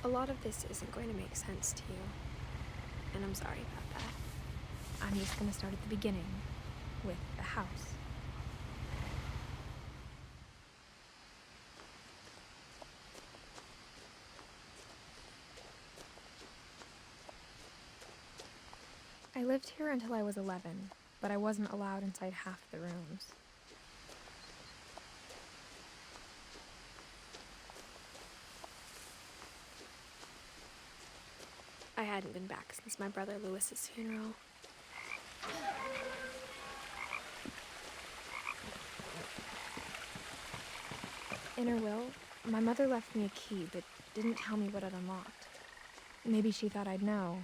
A lot of this isn't going to make sense to you, and I'm sorry about that. I'm just going to start at the beginning, with the house. I lived here until I was 11, but I wasn't allowed inside half the rooms. I hadn't been back since my brother Lewis's funeral. In her will, my mother left me a key, but didn't tell me what it unlocked. Maybe she thought I'd know,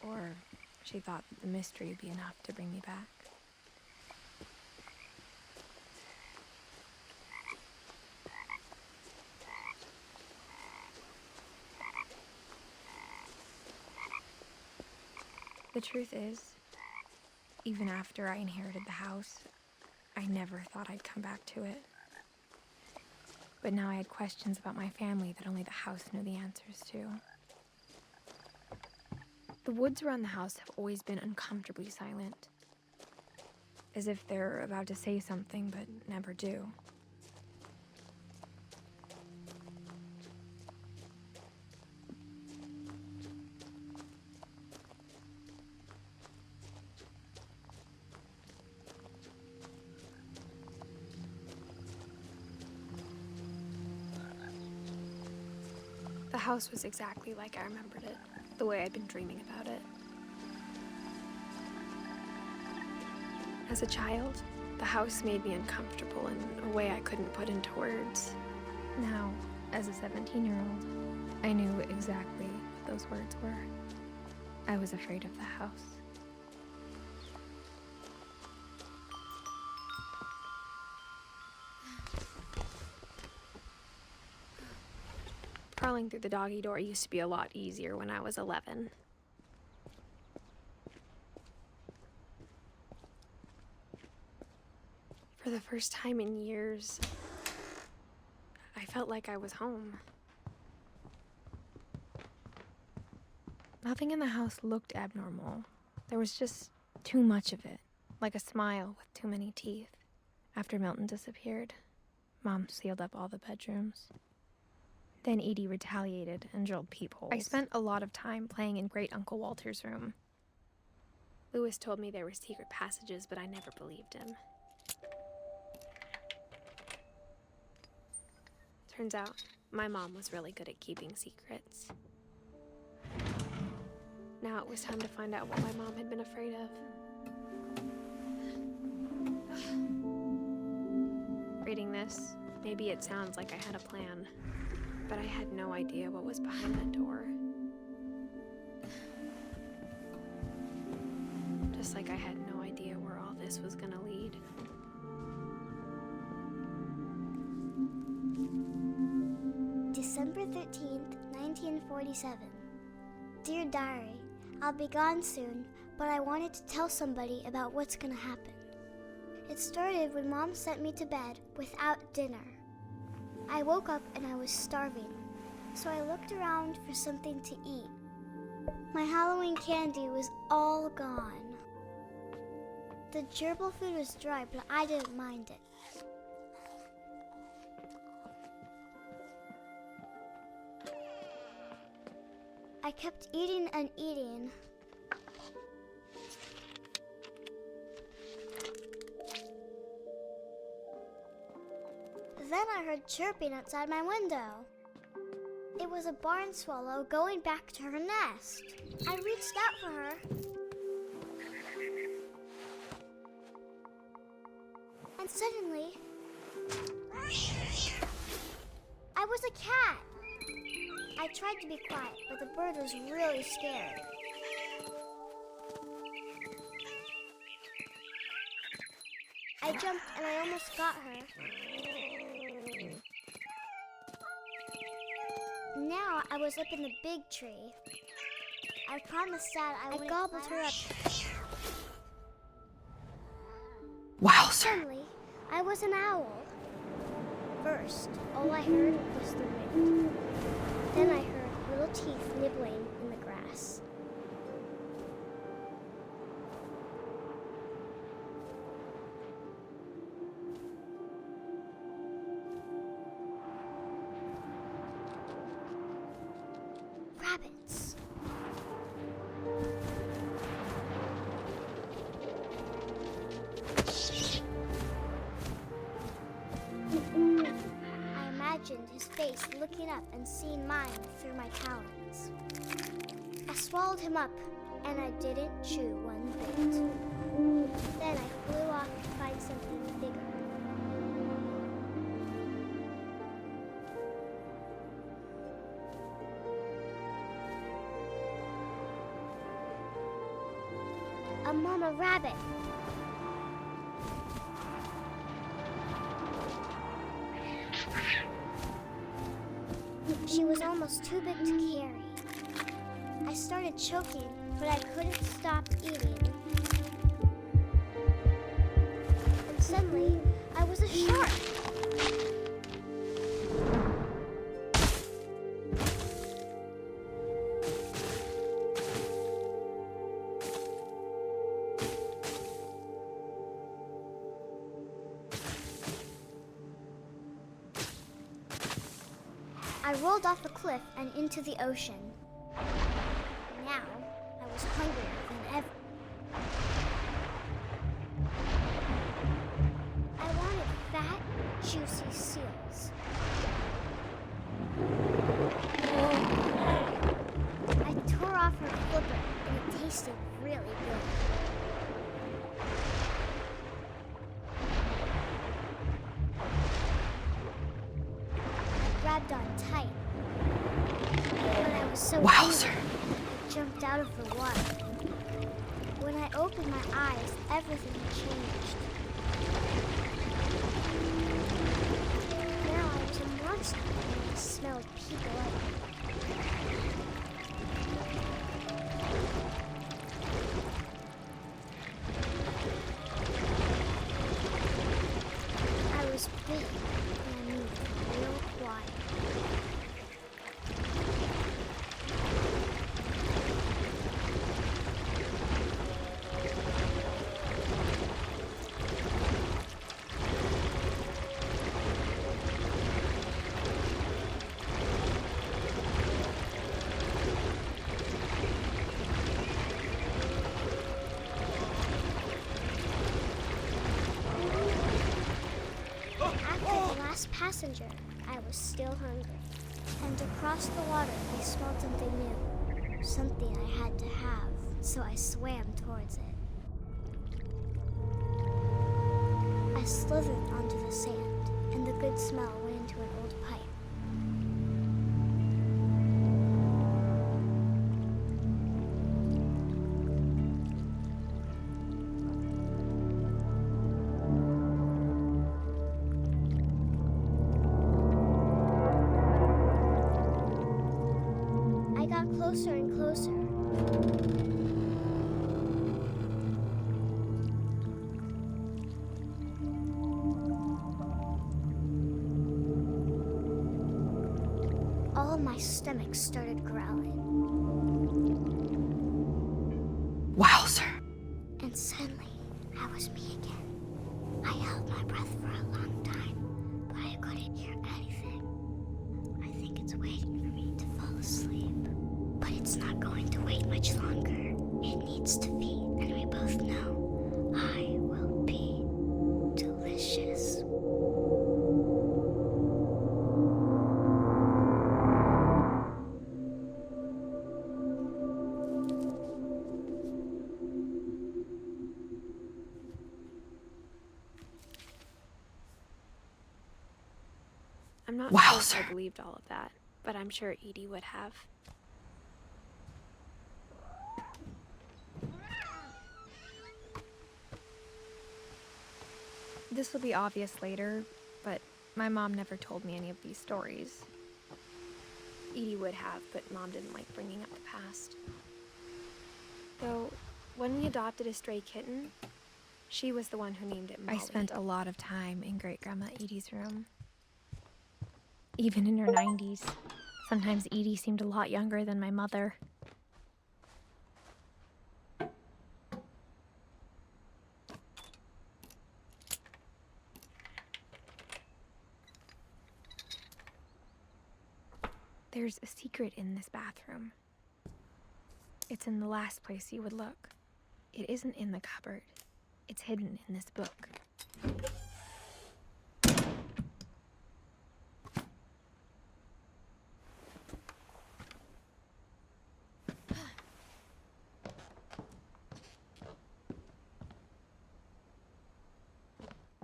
or she thought that the mystery would be enough to bring me back. The truth is, even after I inherited the house, I never thought I'd come back to it. But now I had questions about my family that only the house knew the answers to. The woods around the house have always been uncomfortably silent, as if they're about to say something but never do. The house was exactly like I remembered it, the way I'd been dreaming about it. As a child, the house made me uncomfortable in a way I couldn't put into words. Now, as a 17-year-old, I knew exactly what those words were. I was afraid of the house. Crawling through the doggy door used to be a lot easier when I was 11. For the first time in years, I felt like I was home. Nothing in the house looked abnormal. There was just too much of it, like a smile with too many teeth. After Milton disappeared, Mom sealed up all the bedrooms. Then Edie retaliated and drilled peepholes. I spent a lot of time playing in Great Uncle Walter's room. Lewis told me there were secret passages, but I never believed him. Turns out, my mom was really good at keeping secrets. Now it was time to find out what my mom had been afraid of. Reading this, maybe it sounds like I had a plan, but I had no idea what was behind that door. Just like I had no idea where all this was gonna lead. December 13th, 1947. Dear Diary, I'll be gone soon, but I wanted to tell somebody about what's gonna happen. It started when Mom sent me to bed without dinner. I woke up and I was starving, so I looked around for something to eat. My Halloween candy was all gone. The gerbil food was dry, but I didn't mind it. I kept eating and eating. Then I heard chirping outside my window. It was a barn swallow going back to her nest. I reached out for her. And suddenly, I was a cat. I tried to be quiet, but the bird was really scared. I jumped and I almost got her. Now I was up in the big tree. I promised Dad I wouldn't gobbled her up. Wowzer. Suddenly, I was an owl. First, all I heard was the wind. Then I heard little teeth nibbling in the grass. Rabbits. I imagined his face looking up and seeing mine through my talons. I swallowed him up, and I didn't chew one bit. Then I flew off to find something bigger. A mama rabbit. She was almost too big to carry. I started choking, but I couldn't stop eating. And suddenly, I was a shark. I rolled off the cliff and into the ocean. Now, I was hungrier than ever. I wanted fat, juicy seals. I tore off her flipper, and it tasted really good. Grabbed on tight. But I was so Wowzer. angry, I jumped out of the water. When I opened my eyes, everything had changed. Now I was a monster, and I smelled people everywhere. I was big, and I moved real quiet. After the last passenger, I was still hungry. And across the water, I smelled something new. Something I had to have, so I swam towards it. I slithered onto the sand, and the good smell went into an old pipe. I got closer and closer. All my stomach started growling, Wowzer. and suddenly I was me again. I held my breath for a long time, but I couldn't hear anything. I think it's waiting for me to fall asleep, but it's not going to wait much longer. It needs to feed, and we both know I will be delicious. I'm not sure if Wowzer. I believed all of that, but I'm sure Edie would have. This will be obvious later, but my mom never told me any of these stories. Edie would have, but Mom didn't like bringing up the past. Though, when we adopted a stray kitten, she was the one who named it Molly. I spent a lot of time in Great-Grandma Edie's room. Even in her 90s, Sometimes Edie seemed a lot younger than my mother. There's a secret in this bathroom. It's in the last place you would look. It isn't in the cupboard. It's hidden in this book.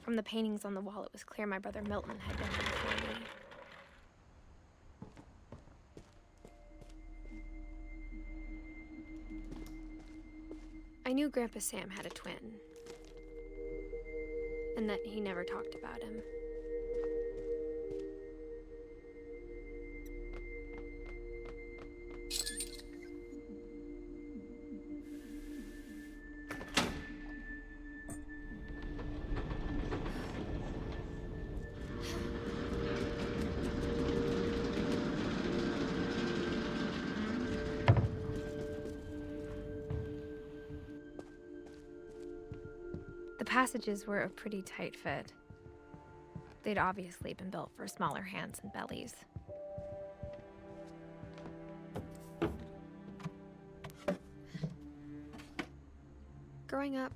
From the paintings on the wall, it was clear my brother Milton had been here before me. I knew Grandpa Sam had a twin, and that he never talked about him. The passages were a pretty tight fit. They'd obviously been built for smaller hands and bellies. Growing up,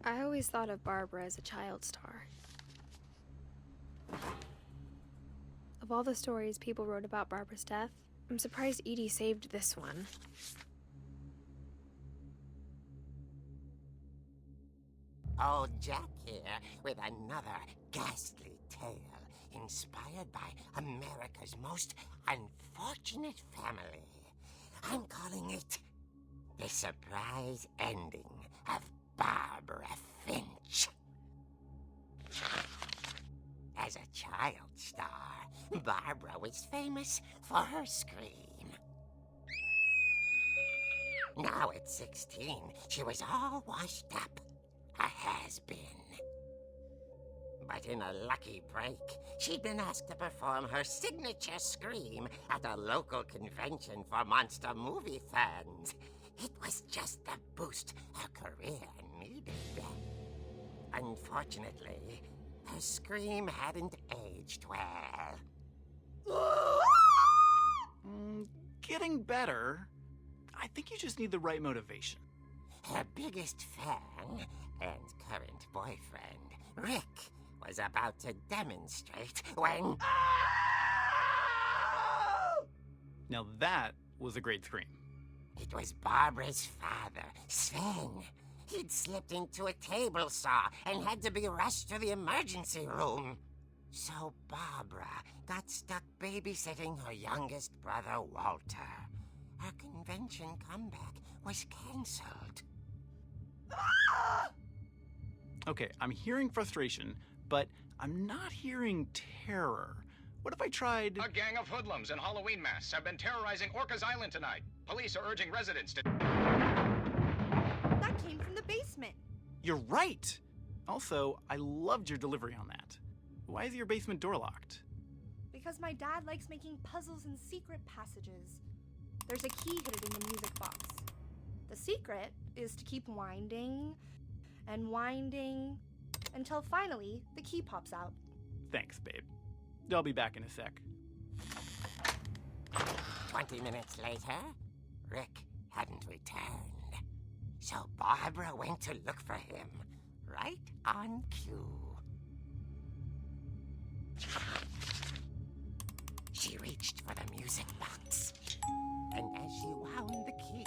I always thought of Barbara as a child star. Of all the stories people wrote about Barbara's death, I'm surprised Edie saved this one. Old Jack here with another ghastly tale inspired by America's most unfortunate family. I'm calling it The Surprise Ending of Barbara Finch. As a child star, Barbara was famous for her scream. Now at 16, she was all washed up. A has-been. But in a lucky break, she'd been asked to perform her signature scream at a local convention for monster movie fans. It was just the boost her career needed. Unfortunately, her scream hadn't aged well. Getting better. I think you just need the right motivation. Her biggest fan and current boyfriend, Rick, was about to demonstrate when... Now that was a great scream. It was Barbara's father, Sven. He'd slipped into a table saw and had to be rushed to the emergency room. So Barbara got stuck babysitting her youngest brother, Walter. Her convention comeback was cancelled. Okay, I'm hearing frustration, but I'm not hearing terror. What if I tried... A gang of hoodlums in Halloween masks have been terrorizing Orcas Island tonight. Police are urging residents to... That came from the basement. You're right! Also, I loved your delivery on that. Why is your basement door locked? Because my dad likes making puzzles and secret passages. There's a key hidden in the music box. The secret is to keep winding and winding until finally the key pops out. Thanks, babe. I'll be back in a sec. 20 minutes later, Rick hadn't returned. So Barbara went to look for him, right on cue. She reached for the music box, and as she wound the key,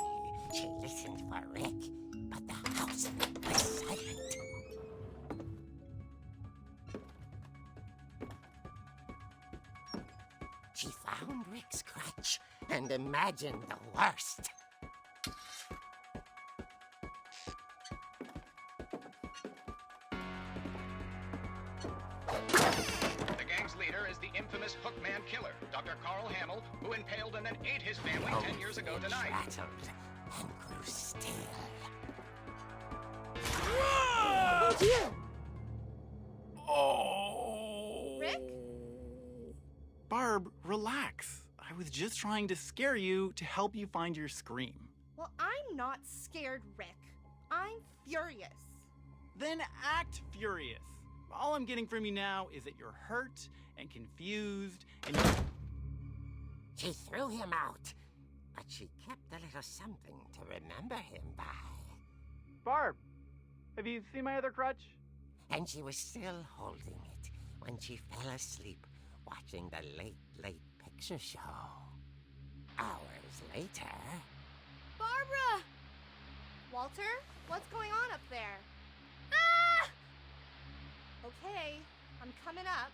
she listened for Rick, but the house was silent. She found Rick's crutch and imagined the worst. The gang's leader is the infamous Hookman killer, Dr. Carl Hamill, who impaled and then ate his family 10 years ago Finch tonight. rattled and grew still. Oh dear! Oh! Rick? Barb, relax. I I was just trying to scare you to help you find your scream. Well, I'm not scared, Rick. I'm furious. Then act furious. All I'm getting from you now is that you're hurt and confused and She threw him out, but she kept a little something to remember him by. Barb, have you seen my other crutch? And she was still holding it when she fell asleep watching the late picture show. Hours later... Barbara! Walter, what's going on up there? Ah! Okay, I'm coming up,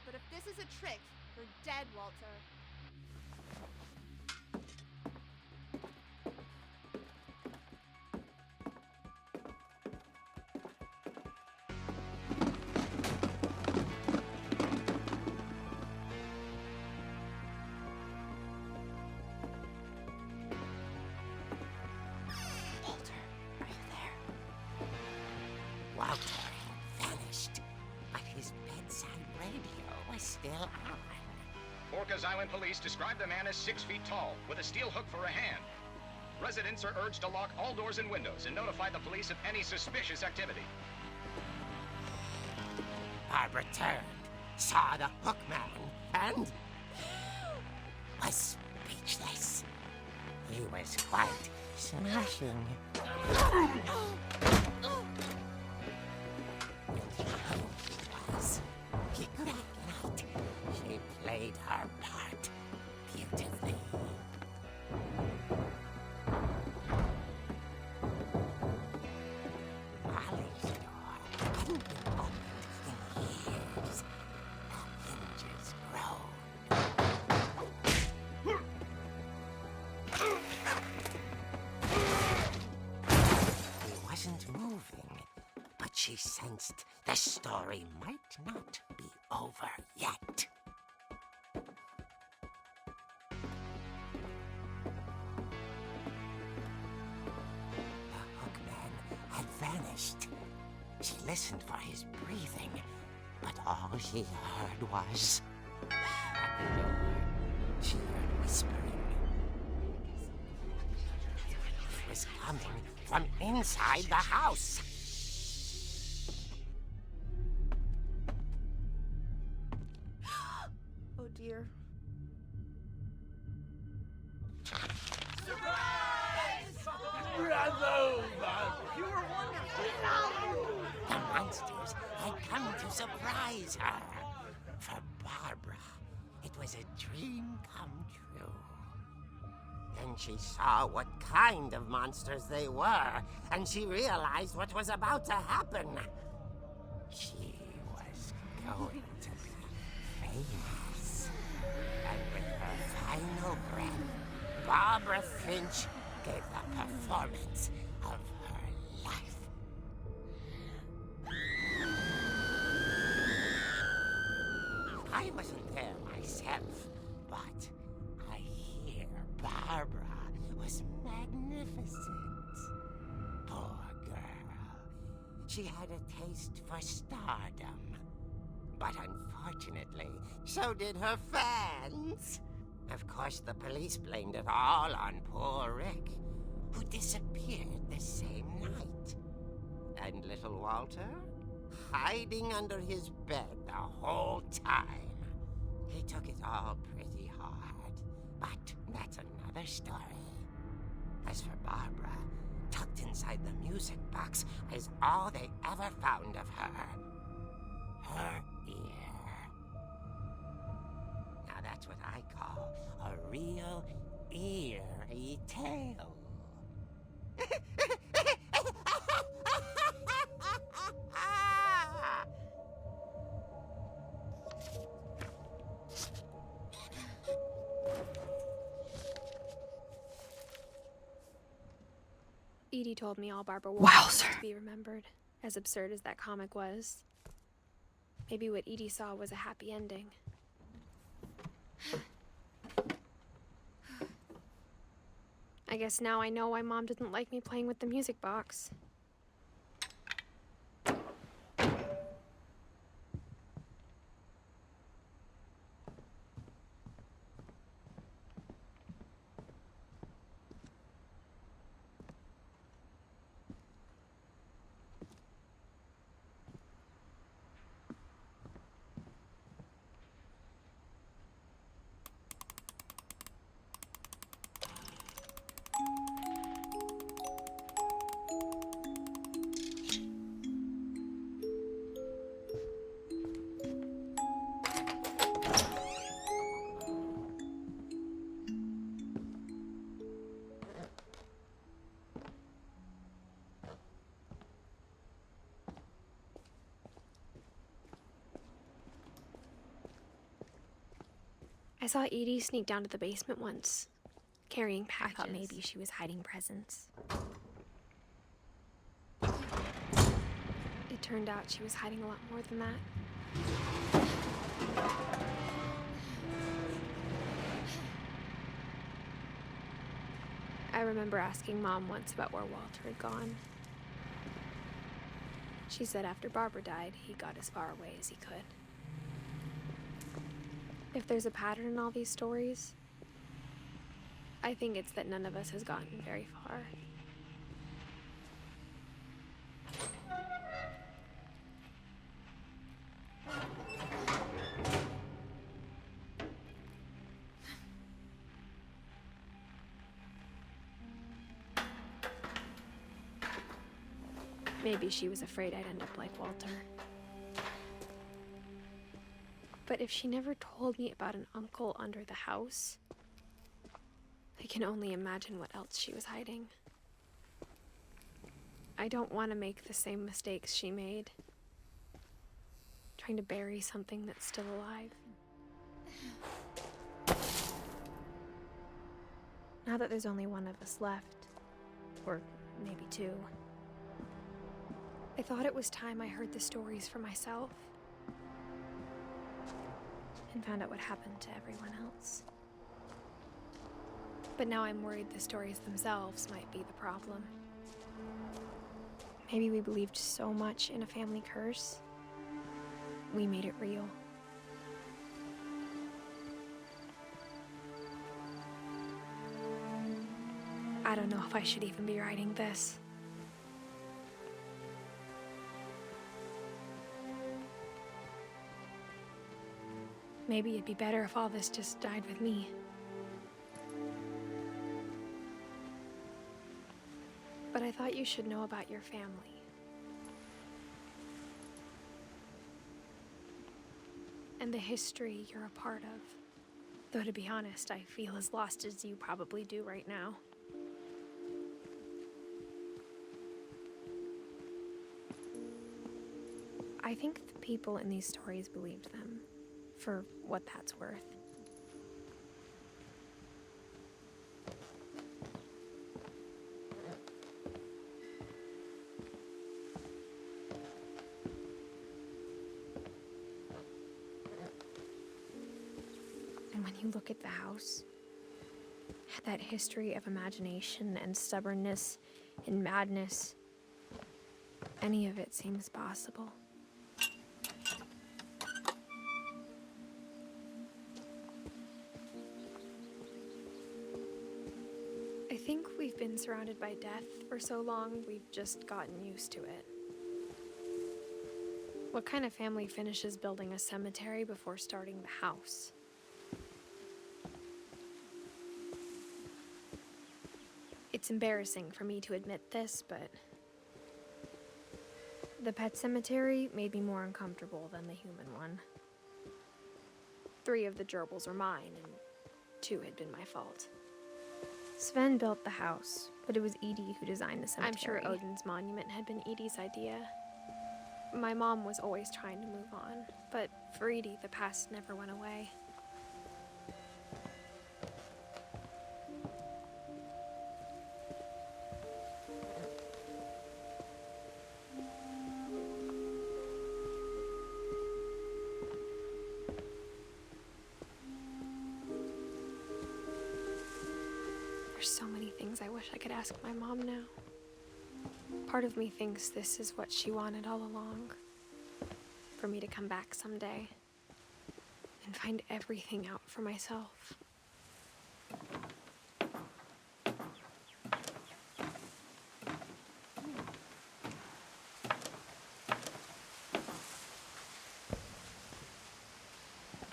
but if this is a trick, you're dead, Walter. Walter had vanished, but his bedside radio was still on. Orcas Island police describe the man as 6 feet tall, with a steel hook for a hand. Residents are urged to lock all doors and windows and notify the police of any suspicious activity. Barbara turned, saw the hook man, and was speechless. He was quite smashing. He cracked out. She played her part beautifully. Molly's door hadn't been opened in years. The hinges groaned. He wasn't moving, but she sensed the story might not be over yet. The hookman had vanished. She listened for his breathing, but all she heard was... At the door, she heard whispering. It was coming from inside the house. Oh dear. The monsters had come to surprise her. For Barbara, it was a dream come true. Then she saw what kind of monsters they were, and she realized what was about to happen. She was going to be famous. And with her final breath, Barbara Finch gave the performance of her life. I wasn't there myself, but I hear Barbara was magnificent. Poor girl. She had a taste for stardom. But unfortunately, so did her fans. Of course, the police blamed it all on poor Rick, who disappeared the same night. And little Walter? Hiding under his bed the whole time. He took it all pretty hard, but that's another story. As for Barbara, tucked inside the music box was all they ever found of her. Her ear. Now that's what I call a real eerie tale. Edie told me all Barbara wanted was Wowzer. to be remembered, as absurd as that comic was. Maybe what Edie saw was a happy ending. I guess now I know why Mom didn't like me playing with the music box. I saw Edie sneak down to the basement once, carrying packages. I thought maybe she was hiding presents. It turned out she was hiding a lot more than that. I remember asking Mom once about where Walter had gone. She said after Barbara died, he got as far away as he could. If there's a pattern in all these stories, I think it's that none of us has gotten very far. Maybe she was afraid I'd end up like Walter. But if she never told me about an uncle under the house, I can only imagine what else she was hiding. I don't want to make the same mistakes she made, trying to bury something that's still alive. Now that there's only one of us left, or maybe two, I thought it was time I heard the stories for myself and found out what happened to everyone else. But now I'm worried the stories themselves might be the problem. Maybe we believed so much in a family curse, we made it real. I don't know if I should even be writing this. Maybe it'd be better if all this just died with me. But I thought you should know about your family. And the history you're a part of. Though to be honest, I feel as lost as you probably do right now. I think the people in these stories believed them. For what that's worth. And when you look at the house, that history of imagination and stubbornness and madness, any of it seems possible. I think we've been surrounded by death for so long, we've just gotten used to it. What kind of family finishes building a cemetery before starting the house? It's embarrassing for me to admit this, but the pet cemetery made me more uncomfortable than the human one. 3 of the gerbils are mine, and 2 had been my fault. Sven built the house, but it was Edie who designed the cemetery. I'm sure Odin's monument had been Edie's idea. My mom was always trying to move on, but for Edie, the past never went away. There's so many things I wish I could ask my mom now. Part of me thinks this is what she wanted all along. For me to come back someday and find everything out for myself.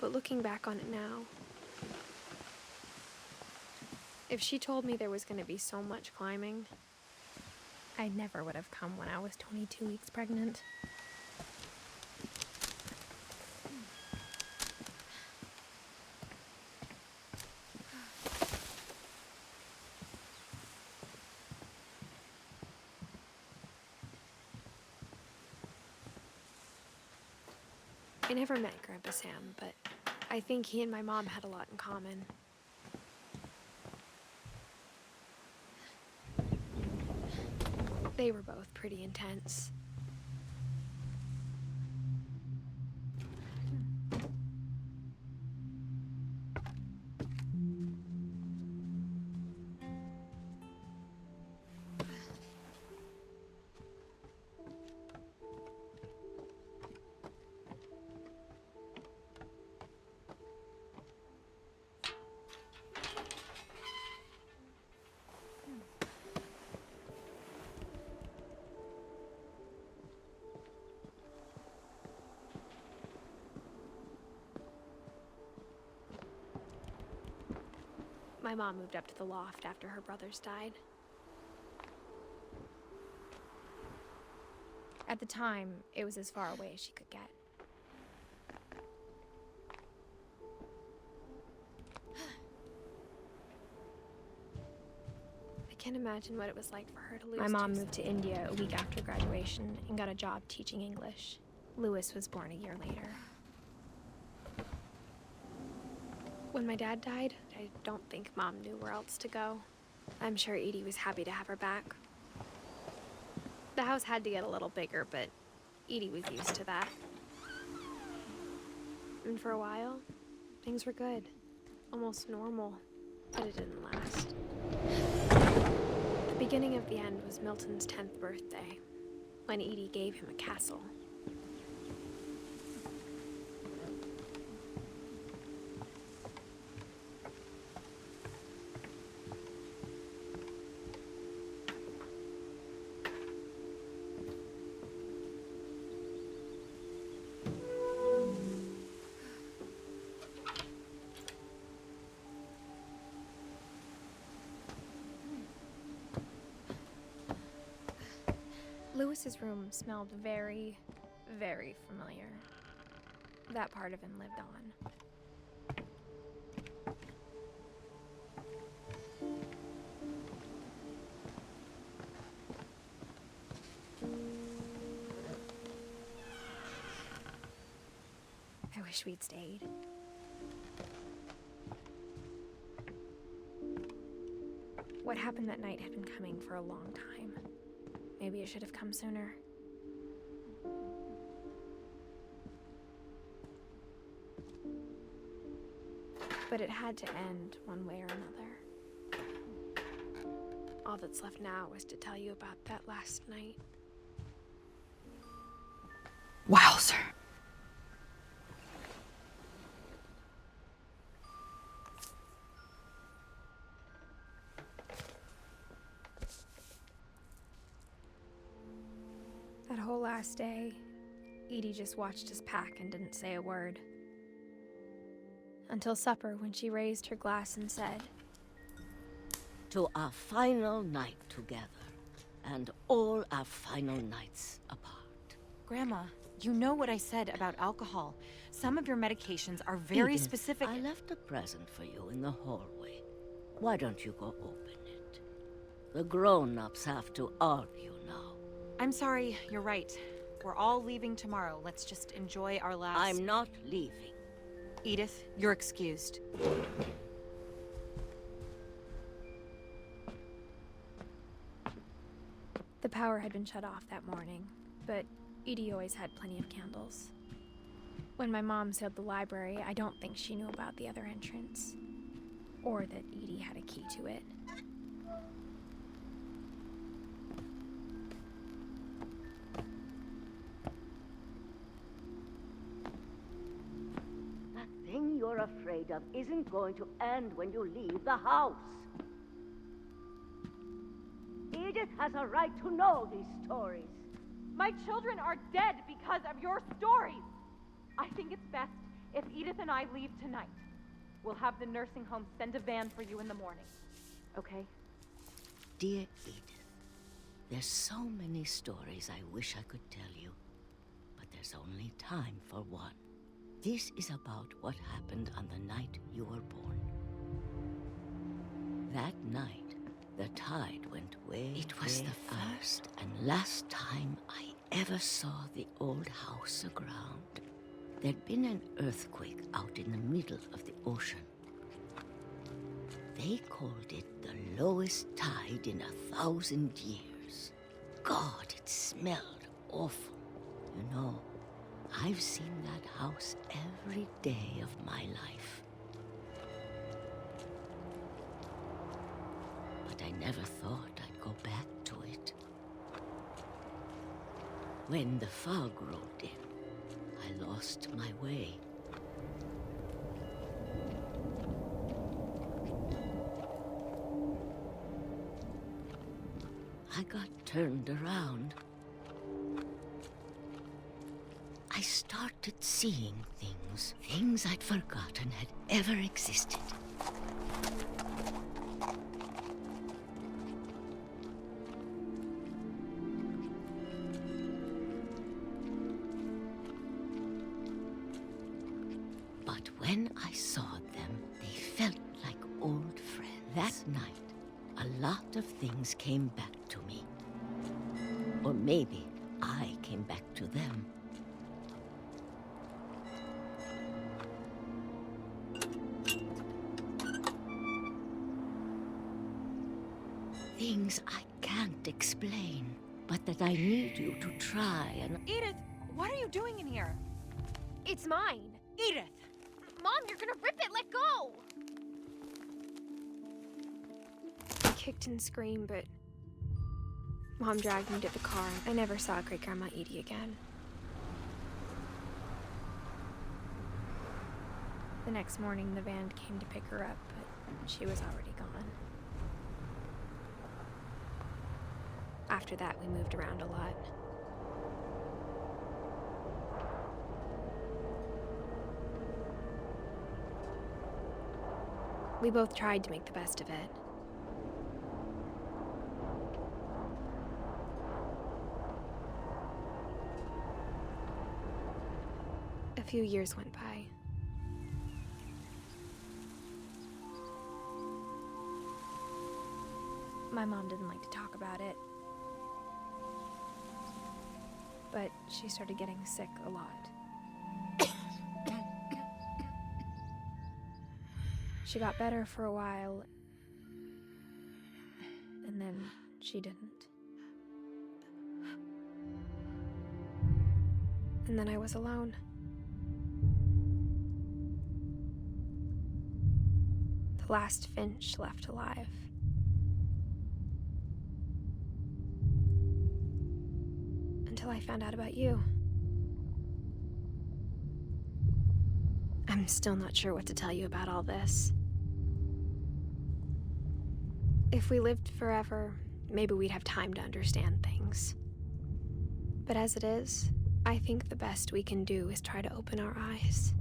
But looking back on it now, if she told me there was going to be so much climbing, I never would have come when I was 22 weeks pregnant. I never met Grandpa Sam, but I think he and my mom had a lot in common. They were both pretty intense. My mom moved up to the loft after her brothers died. At the time, it was as far away as she could get. I can't imagine what it was like for her to lose. My mom moved to India a week after graduation and got a job teaching English. Louis was born a year later. When my dad died, I don't think Mom knew where else to go. I'm sure Edie was happy to have her back. The house had to get a little bigger, but Edie was used to that. And for a while, things were good. Almost normal, but it didn't last. The beginning of the end was Milton's 10th birthday, when Edie gave him a castle. Louis's room smelled very, very familiar. That part of him lived on. I wish we'd stayed. What happened that night had been coming for a long time. Maybe it should have come sooner. But it had to end one way or another. All that's left now is to tell you about that last night. Wowzer. That whole last day, Edie just watched us pack and didn't say a word. Until supper, when she raised her glass and said, "To our final night together, and all our final nights apart." Grandma, you know what I said about alcohol. Some of your medications are very Edith, specific. I left a present for you in the hallway. Why don't you go open it? The grown-ups have to argue now. I'm sorry, you're right. We're all leaving tomorrow. Let's just enjoy our last... I'm not leaving. Edith, you're excused. The power had been shut off that morning, but Edie always had plenty of candles. When my mom sealed the library, I don't think she knew about the other entrance, or that Edie had a key to it. That thing you're afraid of isn't going to end when you leave the house. Edith has a right to know these stories. My children are dead because of your stories. I think it's best if Edith and I leave tonight. We'll have the nursing home send a van for you in the morning. Okay? Dear Edith, there's so many stories I wish I could tell you, but there's only time for one. This is about what happened on the night you were born. That night, the tide went way, it was the first and last time I ever saw the old house aground. There'd been an earthquake out in the middle of the ocean. They called it the lowest tide in 1,000 years. God, it smelled awful. You know, I've seen that house every day of my life. But I never thought I'd go back to it. When the fog rolled in, I lost my way. I got turned around. I started seeing things I'd forgotten had ever existed. But when I saw them, they felt like old friends. That night, a lot of things came back to me. Or maybe I came back to them. Things I can't explain, but that I need you to try and... Edith, what are you doing in here? It's mine. Edith! Mom, you're gonna rip it! Let go! I kicked and screamed, but Mom dragged me to the car. I never saw Great-Grandma Edie again. The next morning, the van came to pick her up, but she was already gone. After that, we moved around a lot. We both tried to make the best of it. A few years went by. My mom didn't like to talk about it, but she started getting sick a lot. She got better for a while, and then she didn't. And then I was alone. The last Finch left alive. Until I found out about you. I'm still not sure what to tell you about all this. If we lived forever, maybe we'd have time to understand things. But as it is, I think the best we can do is try to open our eyes.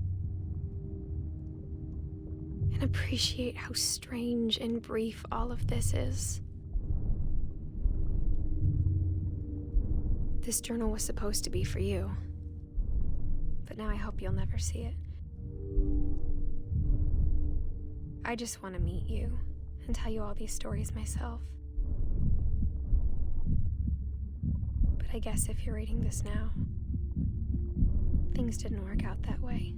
And appreciate how strange and brief all of this is. This journal was supposed to be for you. But now I hope you'll never see it. I just want to meet you and tell you all these stories myself. But I guess if you're reading this now, things didn't work out that way.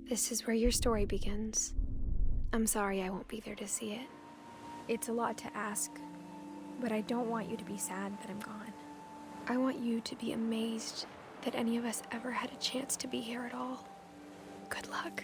This is where your story begins. I'm sorry I won't be there to see it. It's a lot to ask, but I don't want you to be sad that I'm gone. I want you to be amazed that any of us ever had a chance to be here at all. Good luck.